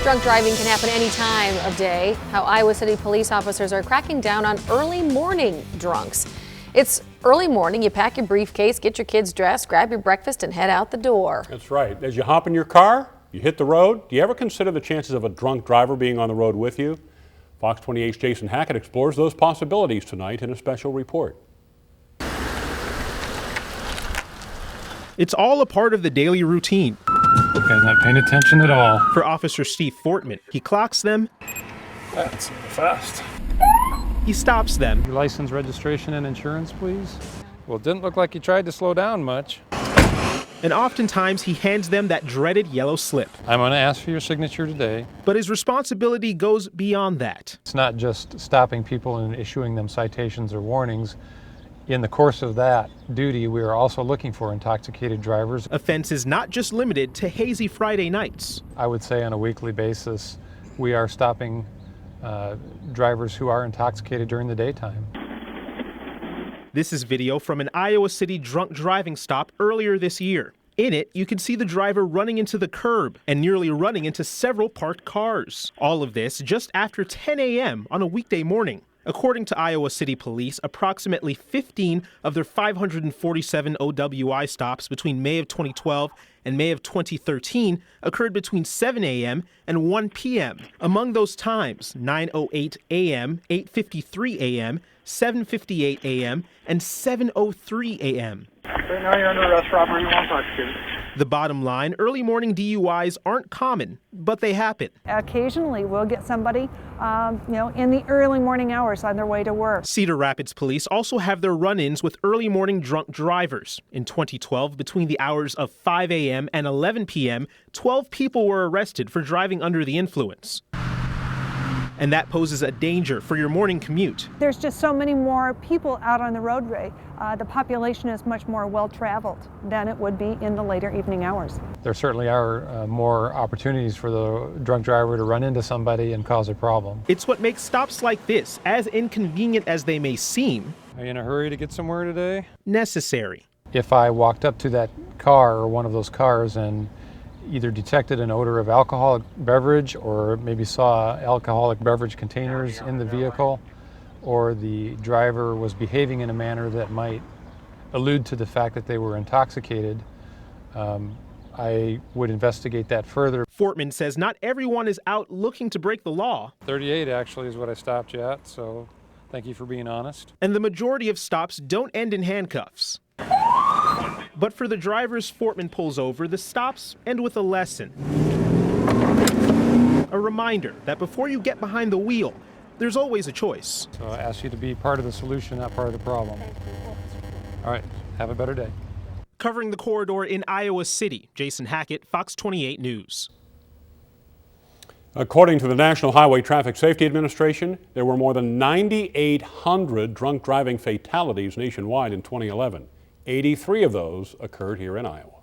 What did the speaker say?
Drunk driving can happen any time of day. How Iowa City police officers are cracking down on early morning drunks. It's early morning, you pack your briefcase, get your kids dressed, grab your breakfast, and head out the door. That's right. As you hop in your car, you hit the road. Do you ever consider the chances of a drunk driver being on the road with you? Fox 28's Jason Hackett explores those possibilities tonight in a special report. It's all a part of the daily routine. Guy's not paying attention at all. For Officer Steve Fortman, he clocks them. That's fast. He stops them. Your license, registration, and insurance, please. Well, it didn't look like he tried to slow down much. And oftentimes he hands them that dreaded yellow slip. I'm going to ask for your signature today. But his responsibility goes beyond that. It's not just stopping people and issuing them citations or warnings. In the course of that duty, we are also looking for intoxicated drivers. Offense is not just limited to hazy Friday nights. I would say on a weekly basis, we are stopping drivers who are intoxicated during the daytime. This is video from an Iowa City drunk driving stop earlier this year. In it, you can see the driver running into the curb and nearly running into several parked cars. All of this just after 10 a.m. on a weekday morning. According to Iowa City Police, approximately 15 of their 547 OWI stops between May of 2012 and May of 2013 occurred between 7 a.m. and 1 p.m. Among those times, 9:08 a.m., 8:53 a.m., 7:58 a.m., and 7:03 a.m. Right now you're under arrest for operating while intoxicated. The bottom line, early morning DUIs aren't common, but they happen. Occasionally we'll get somebody, in the early morning hours on their way to work. Cedar Rapids police also have their run-ins with early morning drunk drivers. In 2012, between the hours of 5 a.m. and 11 p.m., 12 people were arrested for driving under the influence. And that poses a danger for your morning commute. There's just so many more people out on the roadway. The population is much more well-traveled than it would be in the later evening hours. There certainly are more opportunities for the drunk driver to run into somebody and cause a problem. It's what makes stops like this, as inconvenient as they may seem, Are you in a hurry to get somewhere today? necessary. If I walked up to that car or one of those cars and either detected an odor of alcoholic beverage or maybe saw alcoholic beverage containers in the vehicle, or the driver was behaving in a manner that might allude to the fact that they were intoxicated, I would investigate that further. Fortman says not everyone is out looking to break the law. 38 actually is what I stopped you at, so thank you for being honest. And the majority of stops don't end in handcuffs. But for the drivers Fortman pulls over, the stops end with a lesson. A reminder that before you get behind the wheel, there's always a choice. So I ask you to be part of the solution, not part of the problem. All right, have a better day. Covering the corridor in Iowa City, Jason Hackett, Fox 28 News. According to the National Highway Traffic Safety Administration, there were more than 9,800 drunk driving fatalities nationwide in 2011. 83 of those occurred here in Iowa.